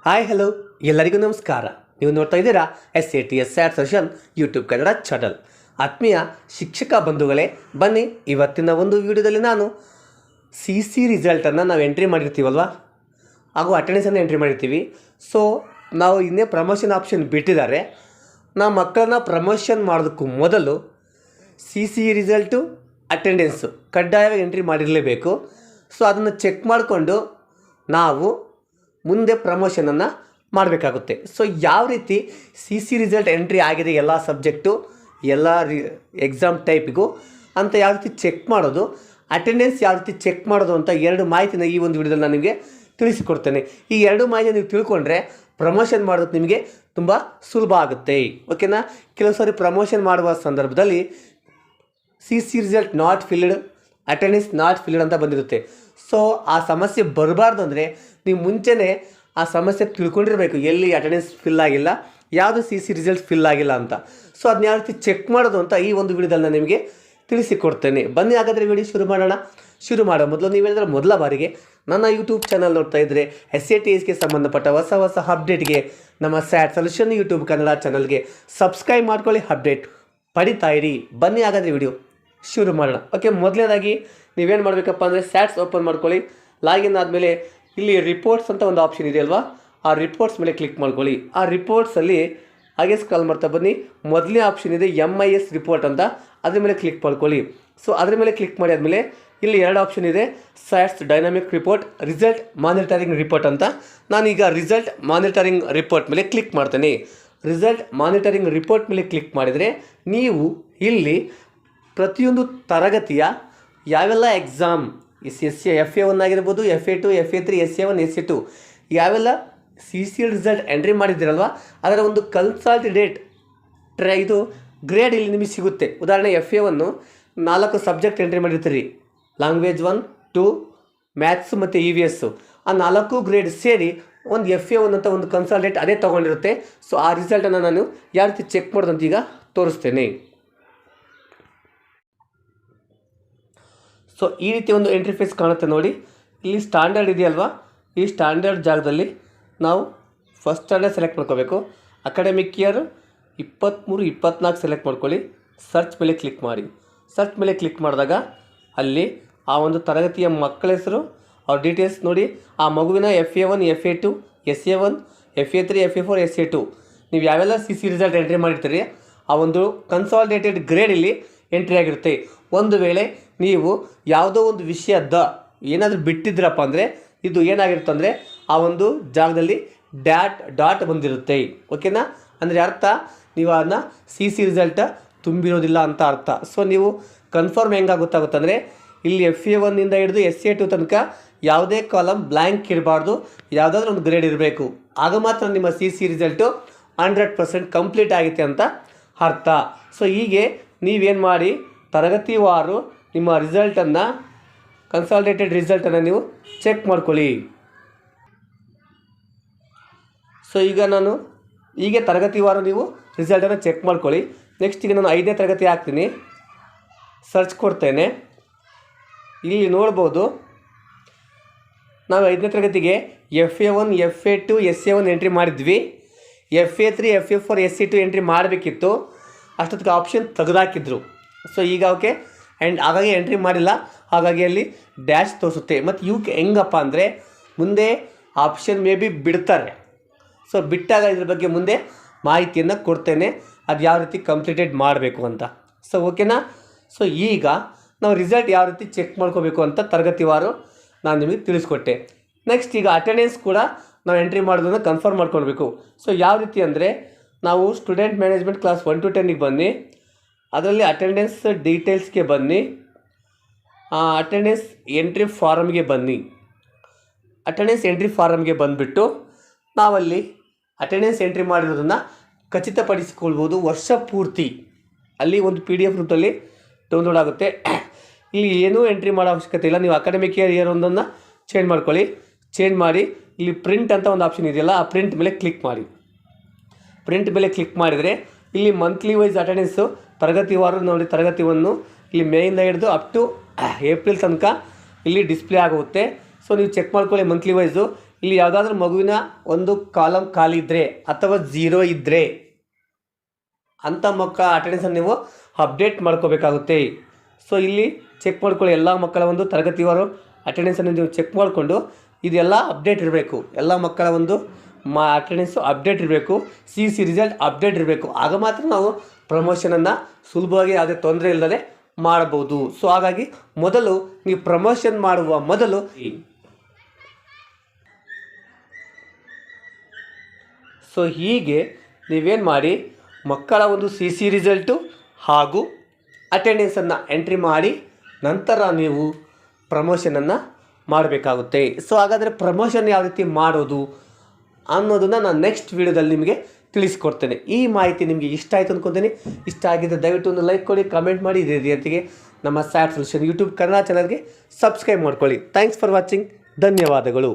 Hi hello ಎಲ್ಲರಿಗೂ ನಮಸ್ಕಾರ. ನೀವು ನೋಡ್ತಾ ಇದ್ದೀರಾ SATS sat session YouTube Kannada channel. ಆತ್ಮೀಯ ಶಿಕ್ಷಕ ಬಂಧುಗಳೇ, ಬನ್ನಿ ಇವತ್ತಿನ ಒಂದು ವಿಡಿಯೋದಲ್ಲಿ ನಾನು CC ರಿಸಲ್ಟನ್ನು ನಾವು ಎಂಟ್ರಿ ಮಾಡಿರ್ತೀವಲ್ವ, ಹಾಗೂ ಅಟೆಂಡೆನ್ಸನ್ನು ಎಂಟ್ರಿ ಮಾಡಿರ್ತೀವಿ. ಸೊ ನಾವು ಇನ್ನೇ ಪ್ರಮೋಷನ್ ಆಪ್ಷನ್ ಬಿಟ್ಟಿದ್ದಾರೆ. ನಾವು ಮಕ್ಕಳನ್ನ ಪ್ರಮೋಷನ್ ಮಾಡೋದಕ್ಕೂ ಮೊದಲು CC ರಿಸಲ್ಟು ಅಟೆಂಡೆನ್ಸು ಕಡ್ಡಾಯವಾಗಿ ಎಂಟ್ರಿ ಮಾಡಿರಲೇಬೇಕು. ಸೊ ಅದನ್ನು ಚೆಕ್ ಮಾಡಿಕೊಂಡು ನಾವು ಮುಂದೆ ಪ್ರಮೋಷನನ್ನು ಮಾಡಬೇಕಾಗುತ್ತೆ. ಸೊ ಯಾವ ರೀತಿ CC ರಿಸಲ್ಟ್ ಎಂಟ್ರಿ ಆಗಿದೆ ಎಲ್ಲ ಸಬ್ಜೆಕ್ಟು ಎಲ್ಲ ಎಕ್ಸಾಮ್ ಟೈಪಿಗೂ ಅಂತ ಯಾವ ರೀತಿ ಚೆಕ್ ಮಾಡೋದು, ಅಟೆಂಡೆನ್ಸ್ ಯಾವ ರೀತಿ ಚೆಕ್ ಮಾಡೋದು ಅಂತ ಎರಡು ಮಾಹಿತಿನ ಈ ಒಂದು ವಿಡಿಯೋದಲ್ಲಿ ನಾನು ನಿಮಗೆ ತಿಳಿಸಿಕೊಡ್ತೇನೆ. ಈ ಎರಡು ಮಾಹಿತಿ ನೀವು ತಿಳ್ಕೊಂಡ್ರೆ ಪ್ರಮೋಷನ್ ಮಾಡೋದು ನಿಮಗೆ ತುಂಬ ಸುಲಭ ಆಗುತ್ತೆ. ಓಕೆನಾ? ಕೆಲವು ಸಾರಿ ಪ್ರಮೋಷನ್ ಮಾಡುವ ಸಂದರ್ಭದಲ್ಲಿ CC result not filled, attendance not filled ಅಂತ ಬಂದಿರುತ್ತೆ. ಸೊ ಆ ಸಮಸ್ಯೆ ಬರಬಾರ್ದು ಅಂದರೆ ನೀವು ಮುಂಚೆನೇ ಆ ಸಮಸ್ಯೆ ತಿಳ್ಕೊಂಡಿರಬೇಕು, ಎಲ್ಲಿ ಅಟೆಂಡೆನ್ಸ್ ಫಿಲ್ ಆಗಿಲ್ಲ, ಯಾವುದು CC ರಿಸಲ್ಟ್ ಫಿಲ್ ಆಗಿಲ್ಲ ಅಂತ. ಸೊ ಅದನ್ನ ಯಾವ ರೀತಿ ಚೆಕ್ ಮಾಡೋದು ಅಂತ ಈ ಒಂದು ವಿಡಿಯೋದಲ್ಲಿ ನಾನು ನಿಮಗೆ ತಿಳಿಸಿಕೊಡ್ತೇನೆ. ಬನ್ನಿ ಹಾಗಾದರೆ ವಿಡಿಯೋ ಶುರು ಮಾಡೋಣ. ಶುರು ಮಾಡೋ ಮೊದಲು ನೀವು ಹೇಳಿದ್ರೆ ಮೊದಲ ಬಾರಿಗೆ ನನ್ನ ಯೂಟ್ಯೂಬ್ ಚಾನಲ್ ನೋಡ್ತಾ ಇದ್ದರೆ SATSಗೆ ಸಂಬಂಧಪಟ್ಟ ಹೊಸ ಅಪ್ಡೇಟ್ಗೆ ನಮ್ಮ ಸ್ಯಾಟ್ ಸೊಲ್ಯೂಷನ್ ಯೂಟ್ಯೂಬ್ ಕನ್ನಡ ಚಾನಲ್ಗೆ ಸಬ್ಸ್ಕ್ರೈಬ್ ಮಾಡ್ಕೊಳ್ಳಿ, ಅಪ್ಡೇಟ್ ಪಡಿತಾ ಇರಿ. ಬನ್ನಿ ಹಾಗಾದರೆ ವಿಡಿಯೋ ಶುರು ಮಾಡೋಣ. ಓಕೆ, ಮೊದಲನೇದಾಗಿ ನೀವೇನು ಮಾಡಬೇಕಪ್ಪ ಅಂದರೆ ಸ್ಯಾಟ್ಸ್ ಓಪನ್ ಮಾಡ್ಕೊಳ್ಳಿ. ಲಾಗಿನ್ ಆದಮೇಲೆ ಇಲ್ಲಿ ರಿಪೋರ್ಟ್ಸ್ ಅಂತ ಒಂದು ಆಪ್ಷನ್ ಇದೆ ಅಲ್ವಾ, ಆ ರಿಪೋರ್ಟ್ಸ್ ಮೇಲೆ ಕ್ಲಿಕ್ ಮಾಡ್ಕೊಳ್ಳಿ. ಆ ರಿಪೋರ್ಟ್ಸಲ್ಲಿ ಹಾಗೆ ಸ್ಕ್ರಾಲ್ ಮಾಡ್ತಾ ಬನ್ನಿ. ಮೊದಲನೇ ಆಪ್ಷನ್ ಇದೆ MIS ರಿಪೋರ್ಟ್ ಅಂತ, ಅದ್ರ ಮೇಲೆ ಕ್ಲಿಕ್ ಮಾಡ್ಕೊಳ್ಳಿ. ಸೊ ಅದ್ರ ಮೇಲೆ ಕ್ಲಿಕ್ ಮಾಡಿ ಆದಮೇಲೆ ಇಲ್ಲಿ ಎರಡು ಆಪ್ಷನ್ ಇದೆ, SATS dynamic report, result monitoring report ಅಂತ. ನಾನೀಗ ರಿಸಲ್ಟ್ ಮಾನಿಟರಿಂಗ್ ರಿಪೋರ್ಟ್ ಮೇಲೆ ಕ್ಲಿಕ್ ಮಾಡ್ತೇನೆ. ರಿಸಲ್ಟ್ ಮಾನಿಟರಿಂಗ್ ರಿಪೋರ್ಟ್ ಮೇಲೆ ಕ್ಲಿಕ್ ಮಾಡಿದರೆ ನೀವು ಇಲ್ಲಿ ಪ್ರತಿಯೊಂದು ತರಗತಿಯ ಯಾವೆಲ್ಲ ಎಕ್ಸಾಮ್ FA1 ಆಗಿರ್ಬೋದು, FA2, FA3, SA1, SA2 ಯಾವೆಲ್ಲ CC ರಿಸಲ್ಟ್ ಎಂಟ್ರಿ ಮಾಡಿದ್ದೀರಲ್ವ ಅದರ ಒಂದು ಕನ್ಸಾಲಿಡೇಟ್ ಇದು ಗ್ರೇಡ್ ಇಲ್ಲಿ ನಿಮಗೆ ಸಿಗುತ್ತೆ. ಉದಾಹರಣೆ FA1 4 ಸಬ್ಜೆಕ್ಟ್ ಎಂಟ್ರಿ ಮಾಡಿರ್ತೀರಿ, ಲ್ಯಾಂಗ್ವೇಜ್ 1, 2, ಮ್ಯಾಥ್ಸ್ ಮತ್ತು EVS. ಆ 4 ಗ್ರೇಡ್ ಸೇರಿ ಒಂದು FA1 ಅಂತ ಒಂದು ಕನ್ಸಾಲಿಡೇಟ್ ಅದೇ ತೊಗೊಂಡಿರುತ್ತೆ. ಸೊ ಆ ರಿಸಲ್ಟನ್ನು ನಾನು ಯಾವ ರೀತಿ ಚೆಕ್ ಮಾಡೋದಂತ ಈಗ ತೋರಿಸ್ತೇನೆ. ಸೊ ಈ ರೀತಿ ಒಂದು ಎಂಟ್ರಿಫೇಸ್ ಕಾಣುತ್ತೆ ನೋಡಿ. ಇಲ್ಲಿ ಸ್ಟ್ಯಾಂಡರ್ಡ್ ಇದೆಯಲ್ವಾ, ಈ ಸ್ಟ್ಯಾಂಡರ್ಡ್ ಜಾಗದಲ್ಲಿ ನಾವು ಫಸ್ಟ್ ಸ್ಟ್ಯಾಂಡರ್ಡ್ ಸೆಲೆಕ್ಟ್ ಮಾಡ್ಕೋಬೇಕು. ಅಕಾಡೆಮಿಕ್ ಇಯರ್ 23, 24 ಸೆಲೆಕ್ಟ್ ಮಾಡ್ಕೊಳ್ಳಿ. ಸರ್ಚ್ ಮೇಲೆ ಕ್ಲಿಕ್ ಮಾಡಿ. ಸರ್ಚ್ ಮೇಲೆ ಕ್ಲಿಕ್ ಮಾಡಿದಾಗ ಅಲ್ಲಿ ಆ ಒಂದು ತರಗತಿಯ ಮಕ್ಕಳ ಹೆಸರು, ಅವ್ರ ಡೀಟೇಲ್ಸ್ ನೋಡಿ. ಆ ಮಗುವಿನ FA1, FA2, SA1, FA3, FA4, SA2 ನೀವು ಯಾವೆಲ್ಲ CC ರಿಸಲ್ಟ್ ಎಂಟ್ರಿ ಮಾಡಿರ್ತೀರಿ ಆ ಒಂದು ಕನ್ಸಾಲಿಡೇಟೆಡ್ ಗ್ರೇಡ್ ಇಲ್ಲಿ ಎಂಟ್ರಿ ಆಗಿರುತ್ತೆ. ಒಂದು ವೇಳೆ ನೀವು ಯಾವುದೋ ಒಂದು ವಿಷಯದ ಏನಾದರೂ ಬಿಟ್ಟಿದ್ರಪ್ಪ ಅಂದರೆ ಇದು ಏನಾಗಿರುತ್ತೆ ಅಂದರೆ ಆ ಒಂದು ಜಾಗದಲ್ಲಿ ಡಾಟ್ ಬಂದಿರುತ್ತೆ. ಓಕೆನಾ? ಅಂದರೆ ಅರ್ಥ ನೀವು ಅದನ್ನ CC ರಿಸಲ್ಟ ತುಂಬಿರೋದಿಲ್ಲ ಅಂತ ಅರ್ಥ. ಸೊ ನೀವು ಕನ್ಫರ್ಮ್ ಹೆಂಗೆ ಗೊತ್ತಾಗುತ್ತೆ ಅಂದರೆ ಇಲ್ಲಿ FA1 ಇಂದ ಹಿಡಿದು SA2 ತನಕ ಯಾವುದೇ ಕಾಲಮ್ ಬ್ಲ್ಯಾಂಕ್ ಇರಬಾರ್ದು, ಯಾವುದಾದ್ರೂ ಒಂದು ಗ್ರೇಡ್ ಇರಬೇಕು. ಆಗ ಮಾತ್ರ ನಿಮ್ಮ CC ರಿಸಲ್ಟು 100% ಕಂಪ್ಲೀಟ್ ಆಗುತ್ತೆ ಅಂತ ಅರ್ಥ. ಸೊ ಹೀಗೆ ನೀವೇನು ಮಾಡಿ ತರಗತಿವಾರು ನಿಮ್ಮ ರಿಸಲ್ಟನ್ನು, ಕನ್ಸಾಲಿಡೇಟೆಡ್ ರಿಸಲ್ಟನ್ನು ನೀವು ಚೆಕ್ ಮಾಡ್ಕೊಳ್ಳಿ. ಸೊ ಈಗ ನಾನು ಹೀಗೆ ತರಗತಿವಾರು ನೀವು ರಿಸಲ್ಟನ್ನು ಚೆಕ್ ಮಾಡ್ಕೊಳ್ಳಿ. ನೆಕ್ಸ್ಟ್ ಈಗ ನಾನು 5ನೇ ತರಗತಿ ಹಾಕ್ತೀನಿ, ಸರ್ಚ್ ಕೊಡ್ತೇನೆ. ಇಲ್ಲಿ ನೋಡ್ಬೋದು ನಾವು 5ನೇ ತರಗತಿಗೆ FA1, FA2, SA1 ಎಂಟ್ರಿ ಮಾಡಿದ್ವಿ. FA3, FA4, SA2 ಎಂಟ್ರಿ ಮಾಡಬೇಕಿತ್ತು, ಅಷ್ಟೊತ್ತಿಗೆ ಆಪ್ಷನ್ ತೆಗೆದಾಕಿದ್ರು. ಸೊ ಈಗ ಓಕೆ, ಆ್ಯಂಡ್ ಹಾಗಾಗಿ ಎಂಟ್ರಿ ಮಾಡಿಲ್ಲ, ಹಾಗಾಗಿ ಅಲ್ಲಿ ಡ್ಯಾಶ್ ತೋರಿಸುತ್ತೆ. ಮತ್ತು ಇವಕ್ಕೆ ಹೆಂಗಪ್ಪ ಅಂದರೆ ಮುಂದೆ ಆಪ್ಷನ್ ಮೇ ಬಿ ಬಿಡ್ತಾರೆ. ಸೊ ಬಿಟ್ಟಾಗ ಇದ್ರ ಬಗ್ಗೆ ಮುಂದೆ ಮಾಹಿತಿಯನ್ನು ಕೊಡ್ತೇನೆ, ಅದು ಯಾವ ರೀತಿ ಕಂಪ್ಲೀಟೆಡ್ ಮಾಡಬೇಕು ಅಂತ. ಸೊ ಓಕೆನಾ? ಸೊ ಈಗ ನಾವು ರಿಸಲ್ಟ್ ಯಾವ ರೀತಿ ಚೆಕ್ ಮಾಡ್ಕೋಬೇಕು ಅಂತ ತರಗತಿವಾರು ನಾನು ನಿಮಗೆ ತಿಳಿಸ್ಕೊಟ್ಟೆ. ನೆಕ್ಸ್ಟ್ ಈಗ ಅಟೆಂಡೆನ್ಸ್ ಕೂಡ ನಾವು ಎಂಟ್ರಿ ಮಾಡೋದನ್ನು ಕನ್ಫರ್ಮ್ ಮಾಡ್ಕೊಳ್ಬೇಕು. ಸೊ ಯಾವ ರೀತಿ ಅಂದರೆ ನಾವು ಸ್ಟೂಡೆಂಟ್ ಮ್ಯಾನೇಜ್ಮೆಂಟ್ ಕ್ಲಾಸ್ 1 to 10ಗೆ ಬನ್ನಿ, ಅದರಲ್ಲಿ ಅಟೆಂಡೆನ್ಸ್ ಡೀಟೇಲ್ಸ್ಗೆ ಬನ್ನಿ, ಅಟೆಂಡೆನ್ಸ್ ಎಂಟ್ರಿ ಫಾರಮ್ಗೆ ಬನ್ನಿ. ಅಟೆಂಡೆನ್ಸ್ ಎಂಟ್ರಿ ಫಾರಮ್ಗೆ ಬಂದುಬಿಟ್ಟು ನಾವಲ್ಲಿ ಅಟೆಂಡೆನ್ಸ್ ಎಂಟ್ರಿ ಮಾಡಿರೋದನ್ನು ಖಚಿತಪಡಿಸಿಕೊಳ್ಬೋದು. ವರ್ಷ ಪೂರ್ತಿ ಅಲ್ಲಿ ಒಂದು PDF ರೂಪದಲ್ಲಿ ಡೌನ್ಲೋಡ್ ಆಗುತ್ತೆ. ಇಲ್ಲಿ ಏನೂ ಎಂಟ್ರಿ ಮಾಡೋ ಅವಶ್ಯಕತೆ ಇಲ್ಲ. ನೀವು ಅಕಾಡೆಮಿಕ್ ಇಯರ್ ಒಂದನ್ನು ಚೇಂಜ್ ಮಾಡ್ಕೊಳ್ಳಿ. ಚೇಂಜ್ ಮಾಡಿ ಇಲ್ಲಿ ಪ್ರಿಂಟ್ ಅಂತ ಒಂದು ಆಪ್ಷನ್ ಇದೆಯಲ್ಲ, ಆ ಪ್ರಿಂಟ್ ಮೇಲೆ ಕ್ಲಿಕ್ ಮಾಡಿ. ಪ್ರಿಂಟ್ ಮೇಲೆ ಕ್ಲಿಕ್ ಮಾಡಿದರೆ ಇಲ್ಲಿ ಮಂತ್ಲಿ ವೈಸ್ ಅಟೆಂಡೆನ್ಸು ತರಗತಿವಾರು ನೋಡಿ, ತರಗತಿ 1 ಇಲ್ಲಿ ಮೇಯಿಂದ ಹಿಡಿದು ಅಪ್ ಟು ಏಪ್ರಿಲ್ ತನಕ ಇಲ್ಲಿ ಡಿಸ್ಪ್ಲೇ ಆಗುತ್ತೆ. ಸೊ ನೀವು ಚೆಕ್ ಮಾಡ್ಕೊಳ್ಳಿ ಮಂತ್ಲಿ ವೈಸು. ಇಲ್ಲಿ ಯಾವುದಾದ್ರೂ ಮಗುವಿನ ಒಂದು ಕಾಲಮ್ ಖಾಲಿ ಇದ್ದರೆ ಅಥವಾ 0 ಇದ್ದರೆ ಅಂಥ ಮಕ್ಕಳ ಅಟೆಂಡೆನ್ಸನ್ನು ನೀವು ಅಪ್ಡೇಟ್ ಮಾಡ್ಕೋಬೇಕಾಗುತ್ತೆ. ಸೊ ಇಲ್ಲಿ ಚೆಕ್ ಮಾಡ್ಕೊಳ್ಳಿ, ಎಲ್ಲ ಮಕ್ಕಳ ಒಂದು ತರಗತಿವಾರು ಅಟೆಂಡೆನ್ಸನ್ನು ನೀವು ಚೆಕ್ ಮಾಡಿಕೊಂಡು ಇದೆಲ್ಲ ಅಪ್ಡೇಟ್ ಇರಬೇಕು. ಎಲ್ಲ ಮಕ್ಕಳ ಒಂದು ಅಟೆಂಡೆನ್ಸು ಅಪ್ಡೇಟ್ ಇರಬೇಕು, CC ರಿಸಲ್ಟ್ ಅಪ್ಡೇಟ್ ಇರಬೇಕು. ಆಗ ಮಾತ್ರ ನಾವು ಪ್ರಮೋಷನನ್ನು ಸುಲಭವಾಗಿ ಯಾವುದೇ ತೊಂದರೆ ಇಲ್ಲದೆ ಮಾಡಬಹುದು. ಸೊ ಹಾಗಾಗಿ ಮೊದಲು ನೀವು ಪ್ರಮೋಷನ್ ಮಾಡುವ ಮೊದಲು ಸೊ ಹೀಗೆ ನೀವೇನು ಮಾಡಿ, ಮಕ್ಕಳ ಒಂದು CC ರಿಸಲ್ಟು ಹಾಗೂ ಅಟೆಂಡೆನ್ಸನ್ನು ಎಂಟ್ರಿ ಮಾಡಿ ನಂತರ ನೀವು ಪ್ರಮೋಷನನ್ನು ಮಾಡಬೇಕಾಗುತ್ತೆ. ಸೊ ಹಾಗಾದರೆ ಪ್ರಮೋಷನ್ ಯಾವ ರೀತಿ ಮಾಡೋದು ಅನ್ನೋದನ್ನು ನಾನು ನೆಕ್ಸ್ಟ್ ವೀಡಿಯೋದಲ್ಲಿ ನಿಮಗೆ ತಿಳಿಸ್ಕೊಡ್ತೇನೆ. ಈ ಮಾಹಿತಿ ನಿಮಗೆ ಇಷ್ಟ ಆಯಿತು ಅಂದ್ಕೊತೀನಿ. ಇಷ್ಟ ಆಗಿದ್ದರೆ ದಯವಿಟ್ಟು ಒಂದು ಲೈಕ್ ಕೊಡಿ, ಕಮೆಂಟ್ ಮಾಡಿ. ಇದೇ ರೀತಿಗೆ ನಮ್ಮ ಸ್ಯಾಟ್ ಸೊಲ್ಯೂಷನ್ ಯೂಟ್ಯೂಬ್ ಕನ್ನಡ ಚಾನಲ್ಗೆ ಸಬ್ಸ್ಕ್ರೈಬ್ ಮಾಡ್ಕೊಳ್ಳಿ. Thanks for watching. ಧನ್ಯವಾದಗಳು.